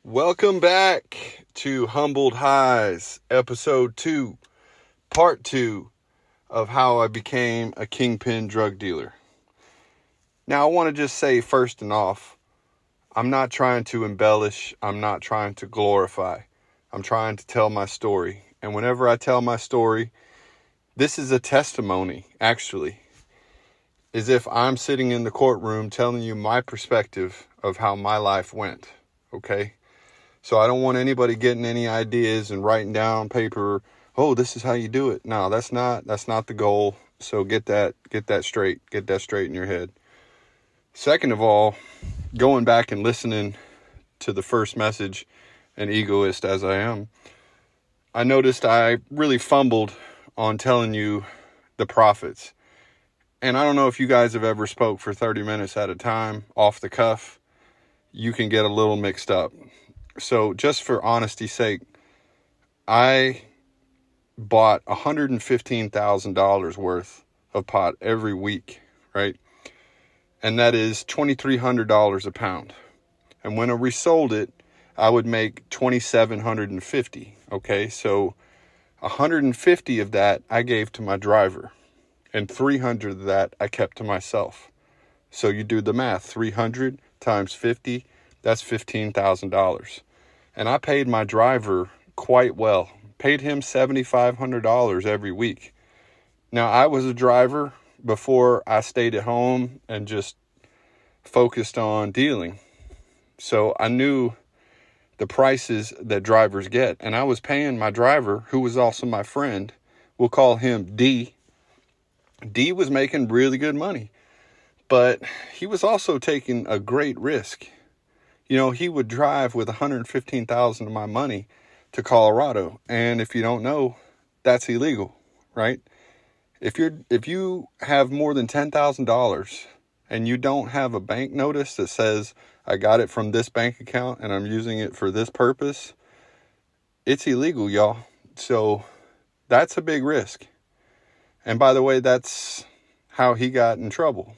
Welcome back to Humbled Highs, episode 2, part 2 of how I became a Kingpin drug dealer. Now, I want to just say first and off, I'm not trying to embellish. I'm not trying to glorify. I'm trying to tell my story. And whenever I tell my story, this is a testimony, actually, as if I'm sitting in the courtroom telling you my perspective of how my life went, okay? So I don't want anybody getting any ideas and writing down on paper, oh, this is how you do it. No, that's not the goal. So get that straight. Get that straight in your head. Second of all, going back and listening to the first message, an egoist as I am, I noticed I really fumbled on telling you the profits. And I don't know if you guys have ever spoke for 30 minutes at a time off the cuff. You can get a little mixed up. So just for honesty's sake, I bought $115,000 worth of pot every week, right? And that is $2,300 a pound. And when I resold it, I would make $2,750. Okay, so 150 of that I gave to my driver, and 300 of that I kept to myself. So you do the math: 300 times 50, that's $15,000. And I paid my driver quite well. Paid him $7,500 every week. Now, I was a driver before I stayed at home and just focused on dealing. So I knew the prices that drivers get. And I was paying my driver, who was also my friend. We'll call him D. D was making really good money. But he was also taking a great risk. You know, he would drive with $115,000 of my money to Colorado. And if you don't know, that's illegal, right? If you have more than $10,000 and you don't have a bank notice that says, I got it from this bank account and I'm using it for this purpose, it's illegal, y'all. So that's a big risk. And by the way, that's how he got in trouble.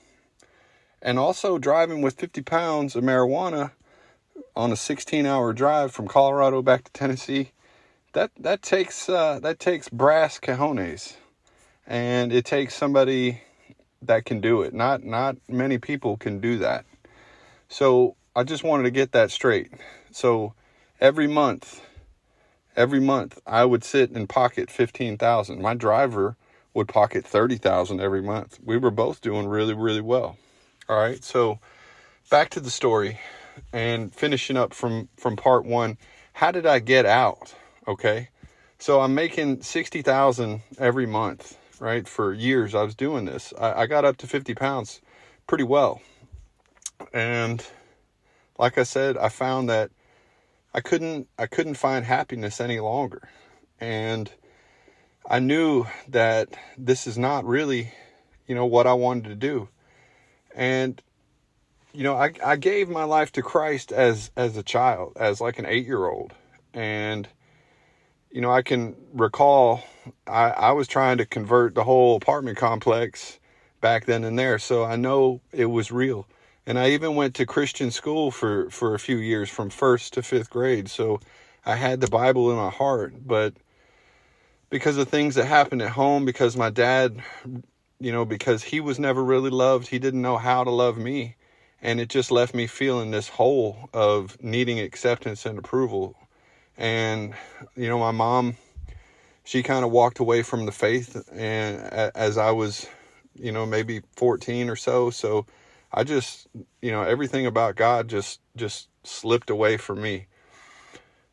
And also driving with 50 pounds of marijuana on a 16-hour drive from Colorado back to Tennessee, that takes brass cojones, and it takes somebody that can do it. Not many people can do that. So I just wanted to get that straight. So every month I would sit and pocket $15,000. My driver would pocket $30,000 every month. We were both doing really, really well. All right, so back to the story. And finishing up from part 1, how did I get out? Okay, so I'm making $60,000 every month, right? For years I was doing this. I got up to 50 pounds pretty well. And like I said, I found that I couldn't find happiness any longer. And I knew that this is not really, what I wanted to do. And I gave my life to Christ as a child, as like an 8-year-old. And, I can recall I was trying to convert the whole apartment complex back then and there. So I know it was real. And I even went to Christian school for a few years, from 1st to 5th grade. So I had the Bible in my heart. But because of things that happened at home, because my dad, because he was never really loved, he didn't know how to love me. And it just left me feeling this hole of needing acceptance and approval. And, my mom, she kind of walked away from the faith, and as I was, maybe 14 or so. So I just, everything about God just slipped away from me.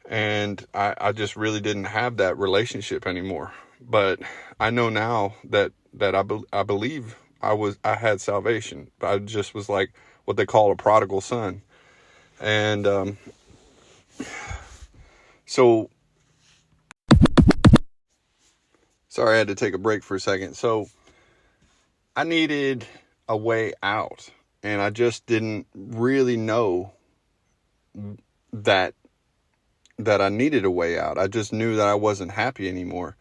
And I just really didn't have that relationship anymore. But I know now that I believe I had salvation. I just was like what they call a prodigal son. And so, sorry, I had to take a break for a second. So I needed a way out, and I just didn't really know that I needed a way out. I just knew that I wasn't happy anymore.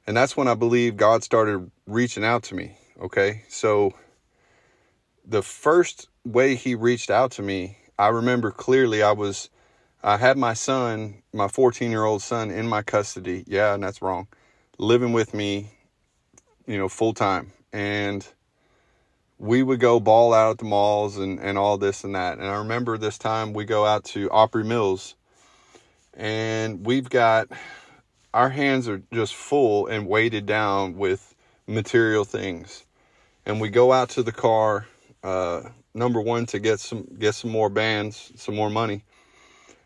And that's when I believe God started reaching out to me. Okay. So the first way he reached out to me, I remember clearly. I had my son, my 14-year-old son, in my custody. Yeah, and that's wrong. Living with me, full time. And we would go ball out at the malls and all this and that. And I remember this time we go out to Opry Mills, and our hands are just full and weighted down with material things. And we go out to the car, number one, to get some more bands, some more money,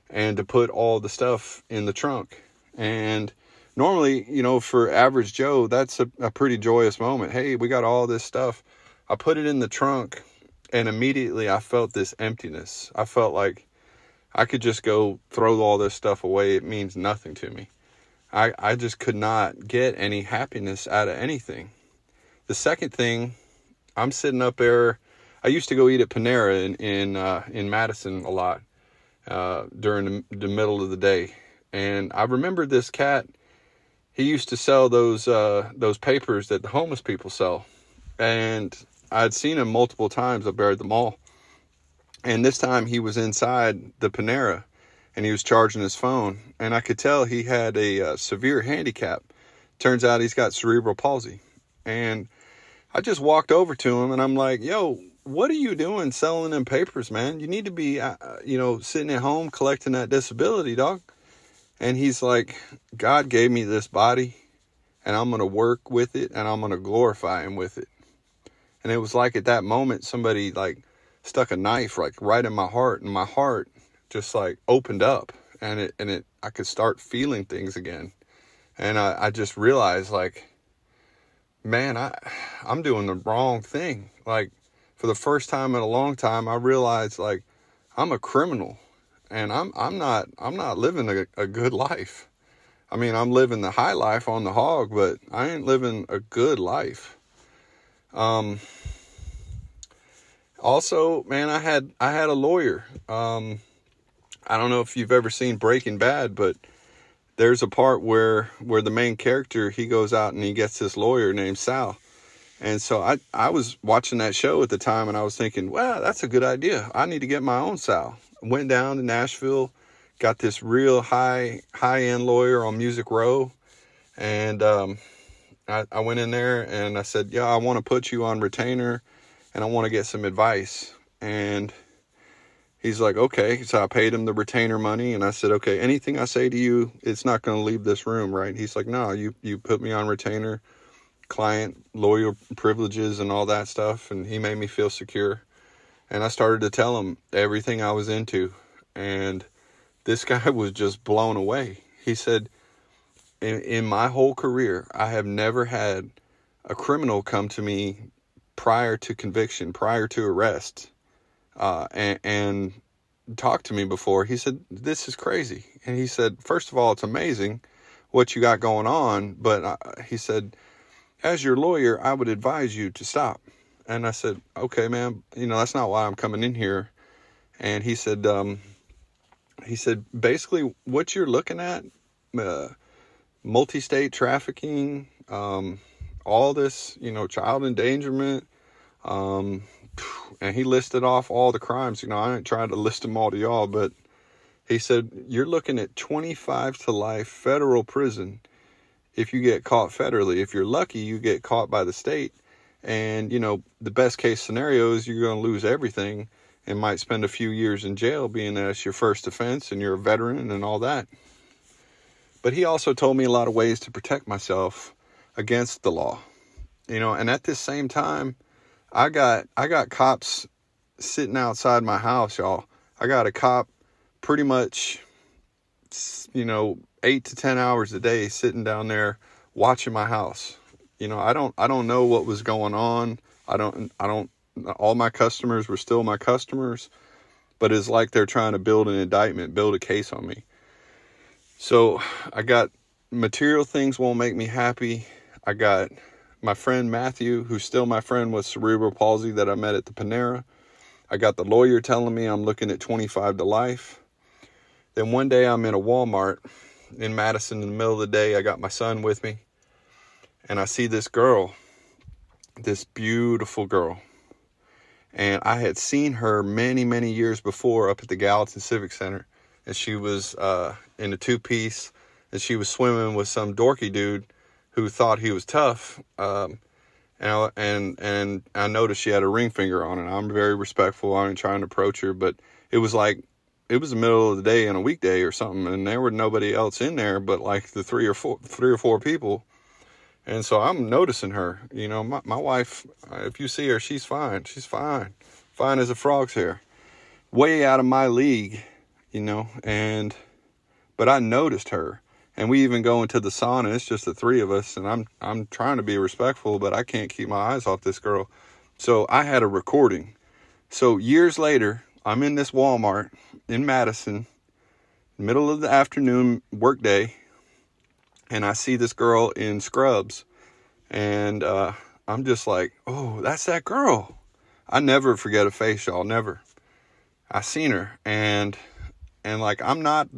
and to put all the stuff in the trunk. And normally, for average Joe, that's a pretty joyous moment. Hey, we got all this stuff. I put it in the trunk, and immediately I felt this emptiness. I felt like I could just go throw all this stuff away. It means nothing to me. I just could not get any happiness out of anything. The second thing, I'm sitting up there. I used to go eat at Panera in Madison a lot during the middle of the day. And I remember this cat. He used to sell those papers that the homeless people sell. And I'd seen him multiple times up there at the mall. And this time he was inside the Panera, and he was charging his phone. And I could tell he had a severe handicap. Turns out he's got cerebral palsy. And I just walked over to him, and I'm like, yo, what are you doing selling them papers, man? You need to be, sitting at home collecting that disability, dog. And he's like, God gave me this body, and I'm going to work with it, and I'm going to glorify him with it. And it was like at that moment, somebody like stuck a knife right in my heart, and my heart just like opened up, and I could start feeling things again. And I just realized, like, man, I'm doing the wrong thing. Like, for the first time in a long time, I realized, like, I'm a criminal, and I'm not living a good life. I mean, I'm living the high life on the hog, but I ain't living a good life. Also, man, I had a lawyer. I don't know if you've ever seen Breaking Bad, but there's a part where the main character, he goes out and he gets this lawyer named Sal. And so I was watching that show at the time, and I was thinking, wow, that's a good idea. I need to get my own Sal. Went down to Nashville, got this real high-end lawyer on Music Row. And I went in there and I said, yeah, I want to put you on retainer, and I want to get some advice. And he's like, okay. So I paid him the retainer money, and I said, okay, anything I say to you, it's not going to leave this room, right? He's like, no, you put me on retainer, client, lawyer privileges and all that stuff. And he made me feel secure. And I started to tell him everything I was into. And this guy was just blown away. He said, in my whole career, I have never had a criminal come to me prior to conviction, prior to arrest, and talk to me before. He said, this is crazy. And he said, first of all, it's amazing what you got going on. But he said, as your lawyer, I would advise you to stop. And I said, okay, man, that's not why I'm coming in here. And he said, basically what you're looking at, multi-state trafficking, all this, child endangerment, and he listed off all the crimes. I ain't trying to list them all to y'all, but he said, you're looking at 25 to life federal prison if you get caught federally. If you're lucky, you get caught by the state. And, the best case scenario is you're going to lose everything and might spend a few years in jail, being that it's your first offense and you're a veteran and all that. But he also told me a lot of ways to protect myself against the law, and at this same time, I got cops sitting outside my house, y'all. I got a cop pretty much, 8 to 10 hours a day sitting down there watching my house. I don't know what was going on. All my customers were still my customers, but it's like they're trying to build an indictment, build a case on me. So I got material things won't make me happy. I got my friend Matthew, who's still my friend with cerebral palsy that I met at the Panera. I got the lawyer telling me I'm looking at 25 to life. Then one day I'm in a Walmart in Madison in the middle of the day. I got my son with me, and I see this girl, this beautiful girl. And I had seen her many, many years before up at the Gallatin Civic Center. And she was in a two-piece, and she was swimming with some dorky dude who thought he was tough. And I noticed she had a ring finger on it. I'm very respectful. I ain't trying to approach her, but it was the middle of the day on a weekday or something, and there were nobody else in there but like the three or four people. And so I'm noticing her. My wife, if you see her, she's fine. She's fine. Fine as a frog's hair. Way out of my league, but I noticed her. And we even go into the sauna. It's just the three of us, and I'm trying to be respectful, but I can't keep my eyes off this girl. So I had a recording. So years later, I'm in this Walmart in Madison, middle of the afternoon workday, and I see this girl in scrubs, and I'm just like, oh, that's that girl. I never forget a face, y'all, never. I seen her, and like I'm not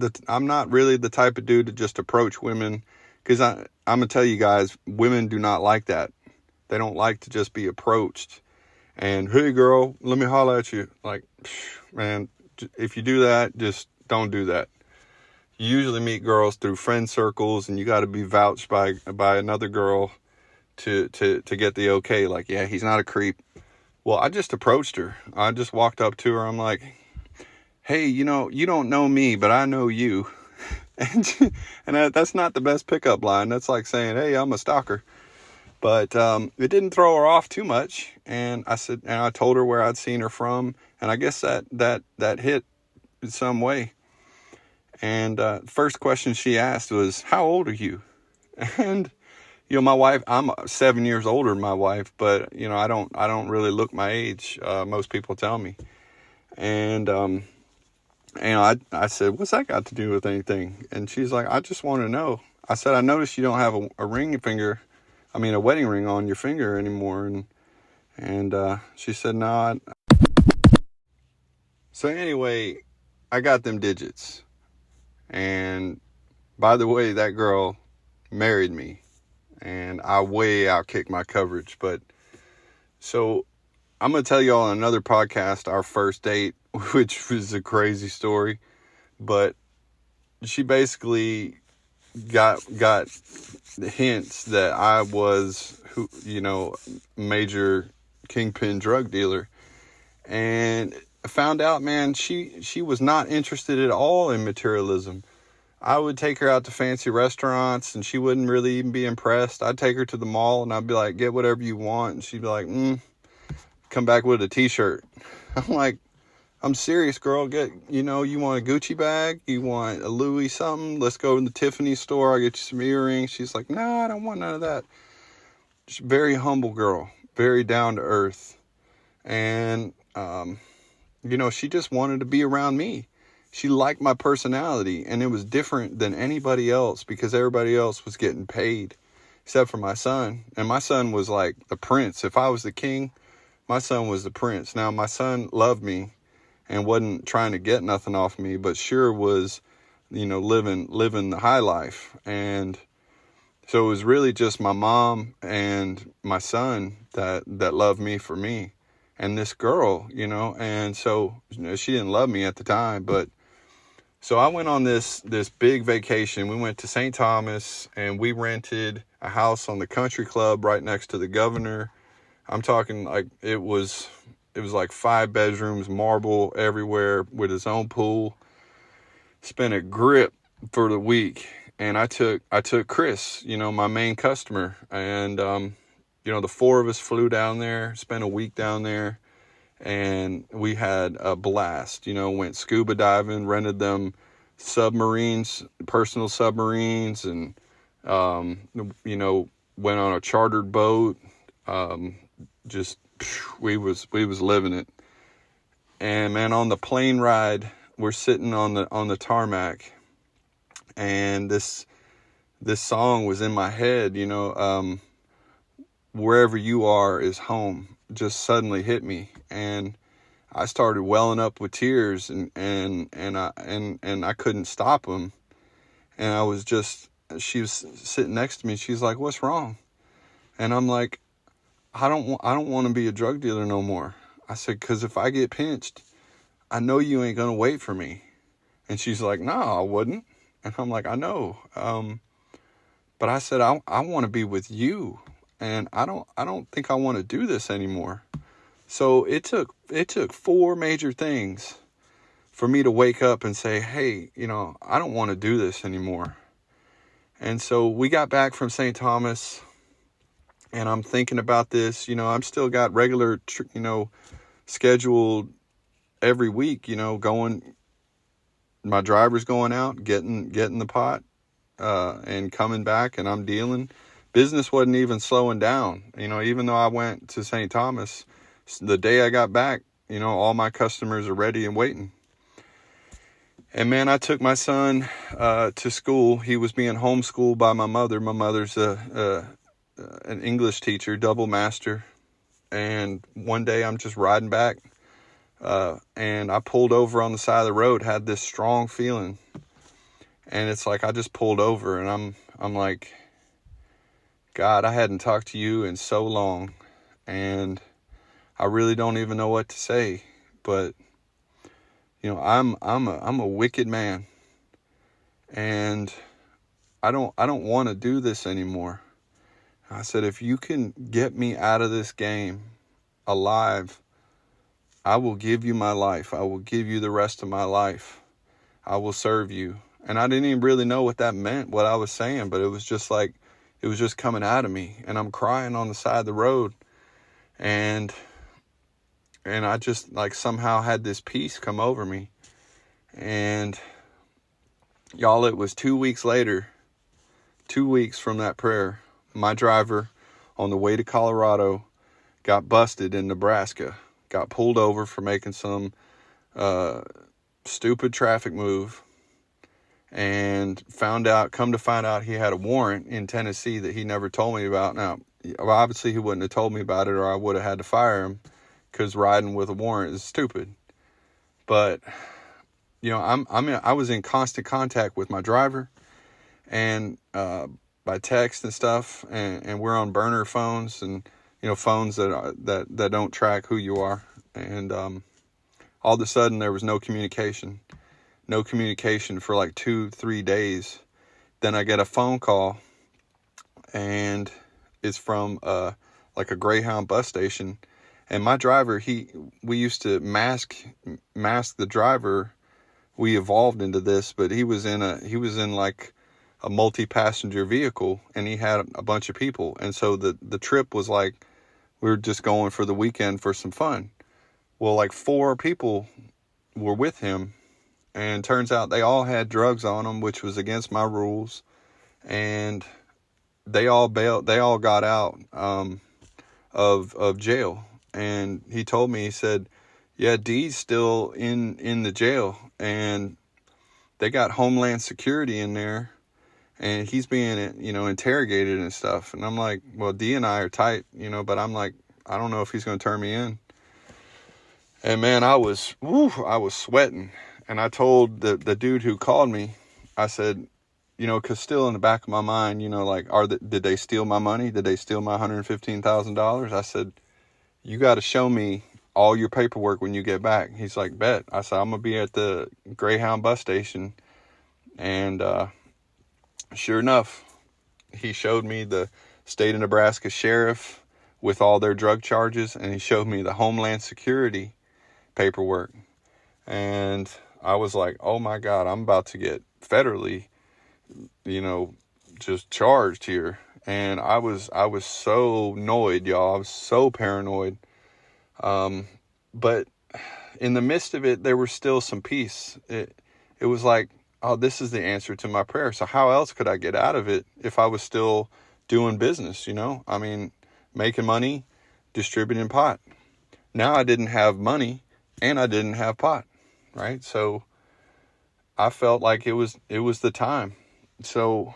really the type of dude to just approach women, because I'm gonna tell you guys, women do not like that. They don't like to just be approached and, hey girl, let me holler at you. Like, man, if you do that, just don't do that. You usually meet girls through friend circles, and you got to be vouched by another girl to get the okay. Like, yeah, he's not a creep. Well, I just approached her. I just walked up to her. I'm like, hey, you don't know me, but I know you. and that's not the best pickup line. That's like saying, hey, I'm a stalker. But it didn't throw her off too much. And I told her where I'd seen her from. And I guess that hit in some way. And first question she asked was, how old are you? And, my wife, I'm 7 years older than my wife, but, I don't really look my age. Most people tell me. And, I said, what's that got to do with anything? And she's like, I just want to know. I said, I noticed you don't have a wedding ring on your finger anymore. And she said, no. So anyway, I got them digits. And by the way, that girl married me, and I way outkicked my coverage. But so I'm going to tell you all on another podcast, our first date, which was a crazy story, but she basically got the hints that I was, major Kingpin drug dealer, and found out, man, she was not interested at all in materialism. I would take her out to fancy restaurants, and she wouldn't really even be impressed. I'd take her to the mall, and I'd be like, get whatever you want, and she'd be like, come back with a t-shirt. I'm like, I'm serious, girl. You want a Gucci bag? You want a Louis something? Let's go in the Tiffany store. I'll get you some earrings. She's like, no, I don't want none of that. She's a very humble girl, very down to earth. And, she just wanted to be around me. She liked my personality, and it was different than anybody else because everybody else was getting paid except for my son. And my son was like the prince. If I was the king, my son was the prince. Now, my son loved me and wasn't trying to get nothing off me, but sure was, living the high life. And so it was really just my mom and my son that loved me for me. And this girl, and so she didn't love me at the time, but so I went on this big vacation. We went to St. Thomas, and we rented a house on the country club right next to the governor. I'm talking like it was like 5 bedrooms, marble everywhere with his own pool. Spent a grip for the week, and I took Chris, my main customer, and the 4 of us flew down there, spent a week down there, and we had a blast. Went scuba diving, rented them submarines, personal submarines, and went on a chartered boat. We was living it. And man, on the plane ride, we're sitting on the tarmac, and this song was in my head, wherever you are is home, just suddenly hit me, and I started welling up with tears, and I couldn't stop them. And she was sitting next to me. She's like, "What's wrong?" And I'm like, I don't want to be a drug dealer no more. I said, because if I get pinched, I know you ain't going to wait for me. And she's like, no, I wouldn't. And I'm like, I know. But I said, I want to be with you. And I don't think I want to do this anymore. So it took 4 major things for me to wake up and say, hey, I don't want to do this anymore. And so we got back from St. Thomas, and I'm thinking about this. I'm still got regular, scheduled every week, going, my driver's going out, getting the pot, and coming back, and I'm dealing. Business wasn't even slowing down. Even though I went to St. Thomas, the day I got back, all my customers are ready and waiting. And man, I took my son to school. He was being homeschooled by my mother. My mother's an English teacher, double master. And one day I'm just riding back, and I pulled over on the side of the road, had this strong feeling. And it's like I just pulled over, and I'm like, God, I hadn't talked to you in so long, and I really don't even know what to say. But I'm a wicked man, and I don't want to do this anymore. I said, if you can get me out of this game alive, I will give you my life. I will give you the rest of my life. I will serve you. And I didn't even really know what that meant, what I was saying, but it was just like, it was just coming out of me, and I'm crying on the side of the road, and I just like somehow had this peace come over me. And y'all, it was 2 weeks later, 2 weeks from that prayer, my driver on the way to Colorado got busted in Nebraska, got pulled over for making some stupid traffic move, and come to find out he had a warrant in Tennessee that he never told me about. Now, obviously he wouldn't have told me about it, or I would have had to fire him, because riding with a warrant is stupid. But I was in constant contact with my driver, and by text and stuff, and we're on burner phones, and phones that don't track who you are. And all of a sudden there was no communication for like 2-3 days. Then I get a phone call, and it's from like a Greyhound bus station. And my driver, we used to mask the driver. We evolved into this, but he was in like a multi-passenger vehicle, and he had a bunch of people. And so the trip was like, we were just going for the weekend for some fun. Well, like 4 people were with him, and turns out they all had drugs on them, which was against my rules. And they all bailed. They all got out of jail. And he told me, he said, yeah, Dee's still in the jail, and they got Homeland Security in there, and he's being, interrogated and stuff. And I'm like, well, Dee and I are tight, but I'm like, I don't know if he's going to turn me in. And man, I was sweating. And I told the dude who called me, I said, because still in the back of my mind, did they steal my money? Did they steal my $115,000? I said, you got to show me all your paperwork when you get back. He's like, bet. I said, I'm going to be at the Greyhound bus station. And sure enough, he showed me the state of Nebraska sheriff with all their drug charges, and he showed me the Homeland Security paperwork. And I was like, oh my God, I'm about to get federally, just charged here. And I was so annoyed, y'all. I was so paranoid. But in the midst of it, there was still some peace. It was like, oh, this is the answer to my prayer. So how else could I get out of it if I was still doing business, making money, distributing pot. Now I didn't have money and I didn't have pot, right? So I felt like it was the time. So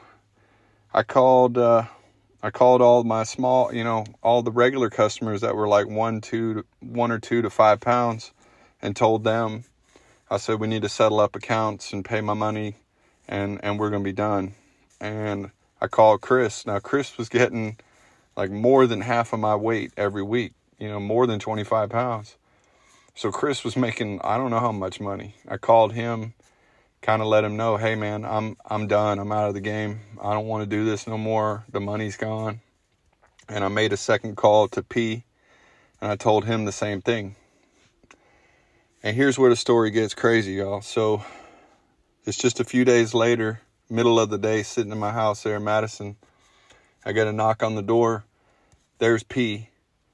I called all my small, all the regular customers that were like 1 or 2 to 5 pounds, and told them, I said, we need to settle up accounts and pay my money, and we're going to be done. And I called Chris. Now Chris was getting like more than half of my weight every week, more than 25 pounds. So Chris was making, I don't know how much money. I called him, kind of let him know, hey man, I'm done. I'm out of the game. I don't want to do this no more. The money's gone. And I made a second call to P, and I told him the same thing. And here's where the story gets crazy, y'all. So it's just a few days later, middle of the day, sitting in my house there in Madison. I get a knock on the door. There's P,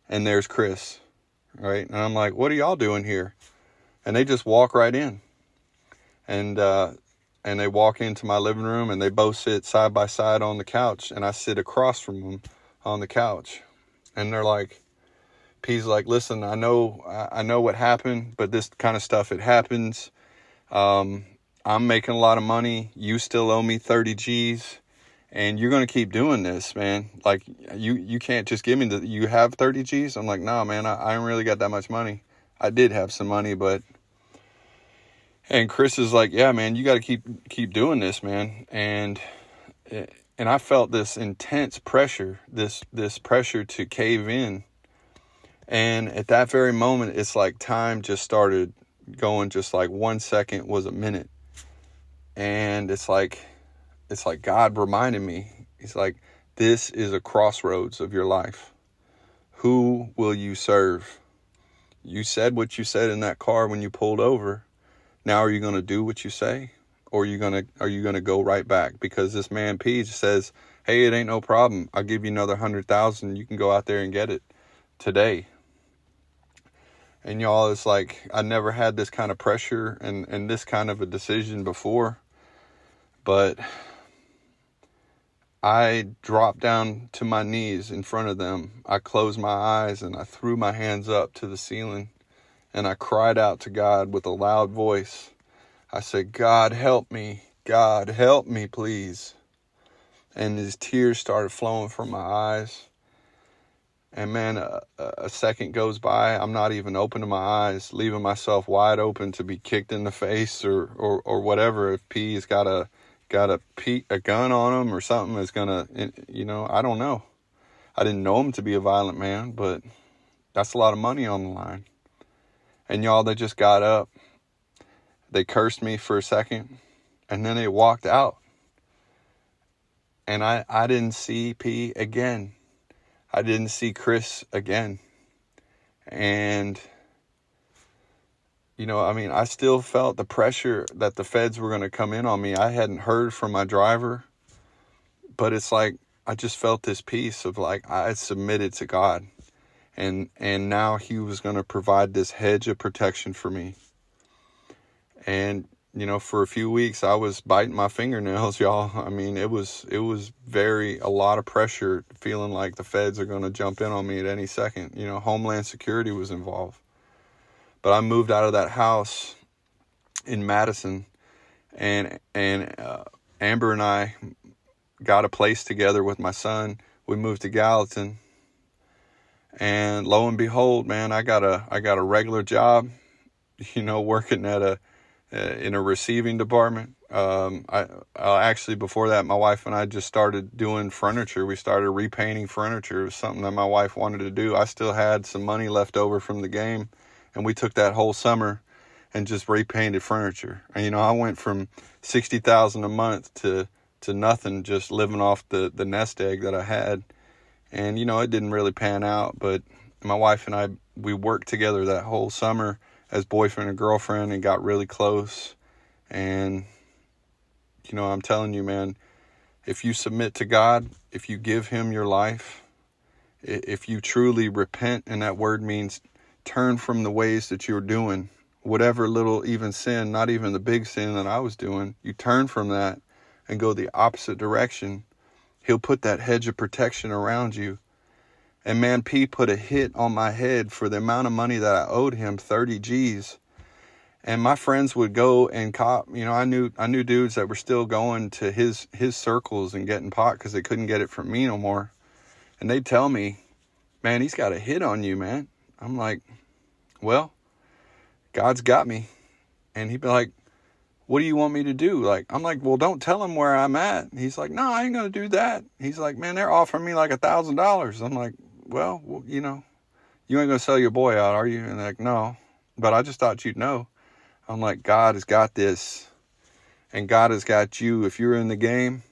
and there's Chris. Right? And I'm like, what are y'all doing here? And they just walk right in. And they walk into my living room, and they both sit side by side on the couch, and I sit across from them on the couch. And they're like, P's like, listen, I know what happened, but this kind of stuff, it happens. I'm making a lot of money. You still owe me 30 G's. And you're going to keep doing this, man. Like, you can't just give me you have 30 G's? I'm like, no, man, I ain't really got that much money. I did have some money, but... And Chris is like, yeah, man, you got to keep doing this, man. And I felt this intense pressure, this pressure to cave in. And at that very moment, it's like time just started going, just like 1 second was a minute. And it's like God reminded me, he's like, this is a crossroads of your life. Who will you serve? You said what you said in that car when you pulled over. Now are you going to do what you say? Or are you going to go right back? Because this man P says, hey, it ain't no problem. I'll give you another 100,000. You can go out there and get it today. And y'all, it's like, I never had this kind of pressure and this kind of a decision before. But I dropped down to my knees in front of them. I closed my eyes and I threw my hands up to the ceiling. And I cried out to God with a loud voice. I said, God, help me. God, help me, please. And his tears started flowing from my eyes. And man, a second goes by. I'm not even opening my eyes, leaving myself wide open to be kicked in the face or whatever. If P's got a gun on him or something is gonna, I don't know. I didn't know him to be a violent man, but that's a lot of money on the line. And y'all, they just got up. They cursed me for a second, and then they walked out. And I didn't see P again. I didn't see Chris again. And, I still felt the pressure that the feds were going to come in on me. I hadn't heard from my driver, but it's like, I just felt this peace of like, I had submitted to God. And now he was going to provide this hedge of protection for me. And, for a few weeks, I was biting my fingernails, y'all. I mean, it was a lot of pressure, feeling like the feds are going to jump in on me at any second. Homeland Security was involved. But I moved out of that house in Madison, and Amber and I got a place together with my son. We moved to Gallatin. And lo and behold, man, I got a regular job, working in a receiving department. Actually before that, my wife and I just started doing furniture. We started repainting furniture. It was something that my wife wanted to do. I still had some money left over from the game, and we took that whole summer and just repainted furniture. And I went from $60,000 a month to nothing, just living off the nest egg that I had. And, it didn't really pan out, but my wife and I, we worked together that whole summer as boyfriend and girlfriend and got really close. And, I'm telling you, man, if you submit to God, if you give him your life, if you truly repent, and that word means turn from the ways that you're doing, whatever little even sin, not even the big sin that I was doing, you turn from that and go the opposite direction. He'll put that hedge of protection around you. And man, P put a hit on my head for the amount of money that I owed him, 30 G's. And my friends would go and cop, I knew dudes that were still going to his circles and getting pot because they couldn't get it from me no more. And they'd tell me, man, he's got a hit on you, man. I'm like, well, God's got me. And he'd be like, what do you want me to do? I'm like, well, don't tell him where I'm at. He's like, no, I ain't going to do that. He's like, man, they're offering me like $1,000. I'm like, well, you ain't going to sell your boy out, are you? And they're like, no. But I just thought you'd know. I'm like, God has got this. And God has got you. If you're in the game,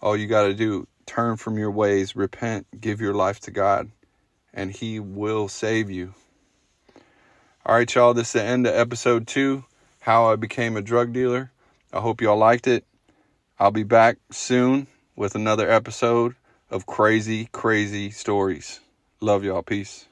all you got to do, turn from your ways, repent, give your life to God, and He will save you. All right, y'all, this is the end of episode 2, How I Became a Drug Dealer. I hope y'all liked it. I'll be back soon with another episode of crazy, crazy stories. Love y'all. Peace.